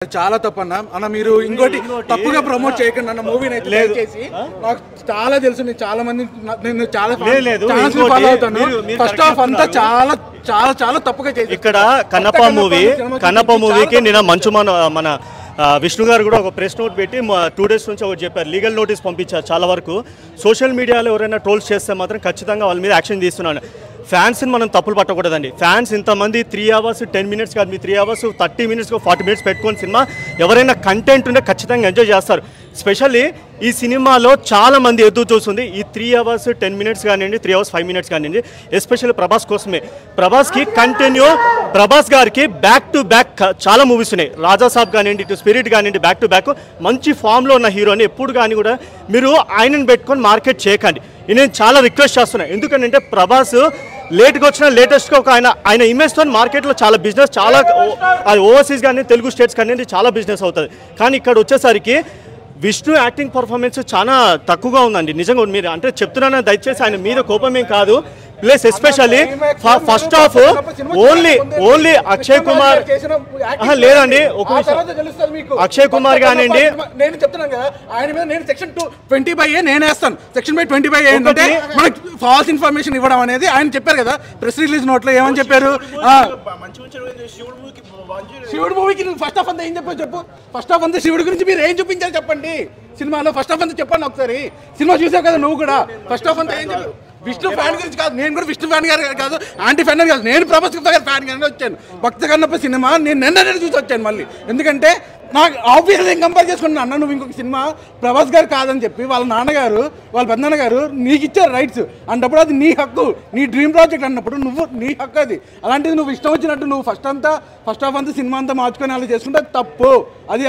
చాలా తప్పన్నా అన్న మీరు ఇంకోటి తప్పుగా ప్రమోట్ చేయకండి అన్న మూవీని అయితే దయచేసి నాకు చాలా తెలుసు నేను చాలా మంది నేను చాలా ఫాలో అవుతాను ఫస్ట్ హాఫ్ అంతా చాలా చాలా చాలా తప్పుగా చేసి ఇక్కడ కన్నప్ప మూవీకి నిన్న మంచు మన విష్ణు గారు కూడా ఒక ప్రెస్ నోట్ పెట్టి 2 days నుంచి ఒకటి చెప్పారు లీగల్ నోటీస్ పంపించారు చాలా వరకు సోషల్ మీడియాలో ఎవరైనా ట్రోల్స్ చేస్తే మాత్రం ఖచ్చితంగా వాళ్ళ మీద యాక్షన్ తీస్తున్నాను ఫ్యాన్స్ని మనం తప్పులు పట్టకూడదండి ఫ్యాన్స్ ఇంతమంది 3 hours 10 minutes కాదు మీ 3 hours 30 minutes 40 minutes పెట్టుకొని సినిమా ఎవరైనా కంటెంట్ ఉంటే ఖచ్చితంగా ఎంజాయ్ చేస్తారు స్పెషల్లీ ఈ సినిమాలో చాలా మంది ఎదురు చూస్తుంది ఈ 3 hours 10 minutes కానివ్వండి 3 hours 5 minutes కానివ్వండి ఎస్పెషల్లీ ప్రభాస్ కోసమే ప్రభాస్కి కంటిన్యూ ప్రభాస్ గారికి బ్యాక్ టు బ్యాక్ చాలా మూవీస్ ఉన్నాయి రాజా సాబ్ కానివ్వండి ఇటు స్పిరిట్ కానివ్వండి బ్యాక్ టు బ్యాక్ మంచి ఫామ్లో ఉన్న హీరోని ఎప్పుడు కానీ కూడా మీరు ఆయనను పెట్టుకొని మార్కెట్ చేయకండి నేను చాలా రిక్వెస్ట్ చేస్తున్నాను ఎందుకంటే ప్రభాస్ లేట్గా వచ్చిన లేటెస్ట్గా ఒక ఆయన ఇమేజ్తో మార్కెట్లో చాలా బిజినెస్ చాలా ఓవర్సీస్ కానీ తెలుగు స్టేట్స్ కానీ చాలా బిజినెస్ అవుతుంది కానీ ఇక్కడ వచ్చేసరికి విష్ణు యాక్టింగ్ పర్ఫార్మెన్స్ చాలా తక్కువగా ఉందండి నిజంగా మీరు అంటే చెప్తున్నాను దయచేసి ఆయన మీద కోపమేం కాదు plus especially first half only Akshay Kumar లేదండి అక్షయ్ కుమార్ కానివ్వండి నేను చెప్తున్నాను కదా ఆయన మీద నేను సెక్షన్ 20/A నేను వేస్తాను సెక్షన్ 20/A ఏంటంటే మనకి ఫాల్స్ ఇన్ఫర్మేషన్ ఇవ్వడం అనేది ఆయన చెప్పారు కదా ప్రెస్ రిలీజ్ నోట్లో ఏమని చెప్పారు శివుడు మూవీకి ఫస్ట్ హాఫ్ అంతా ఏం చెప్పు ఫస్ట్ హాఫ్ అంతా శివుడి గురించి మీరు ఏం చూపించారు చెప్పండి సినిమాలో ఫస్ట్ హాఫ్ అంతా చెప్పండి ఒకసారి సినిమా చూసావు కదా నువ్వు కూడా ఫస్ట్ హాఫ్ అంతా ఏం చెప్పు విష్ణు ఫ్యాన్ గురించి కాదు నేను కూడా విష్ణు ఫ్యాన్ గారు కాదు యాంటీ ఫ్యాన్ కాదు నేను ప్రభాస్ గారి ఫ్యాన్ గానే వచ్చాను భక్త కన్నప్ప సినిమా నేను నిన్న చూసి వచ్చాను మళ్ళీ ఎందుకంటే నాకు ఆబ్వియస్గా కంపేర్ చేసుకున్నాను అన్న నువ్వు ఇంకొక సినిమా ప్రభాస్ గారు కాదని చెప్పి వాళ్ళ నాన్నగారు వాళ్ళ పెద్దనాన్నగారు నీకు ఇచ్చారు రైట్స్ అన్నప్పుడు అది నీ హక్కు నీ డ్రీమ్ ప్రాజెక్ట్ అన్నప్పుడు నువ్వు నీ హక్కు అది అలాంటిది నువ్వు ఇష్టం వచ్చినట్టు నువ్వు ఫస్ట్ హాఫ్ అంతా సినిమా అంతా మార్చుకొని అలా చేసుకుంటే తప్పు అది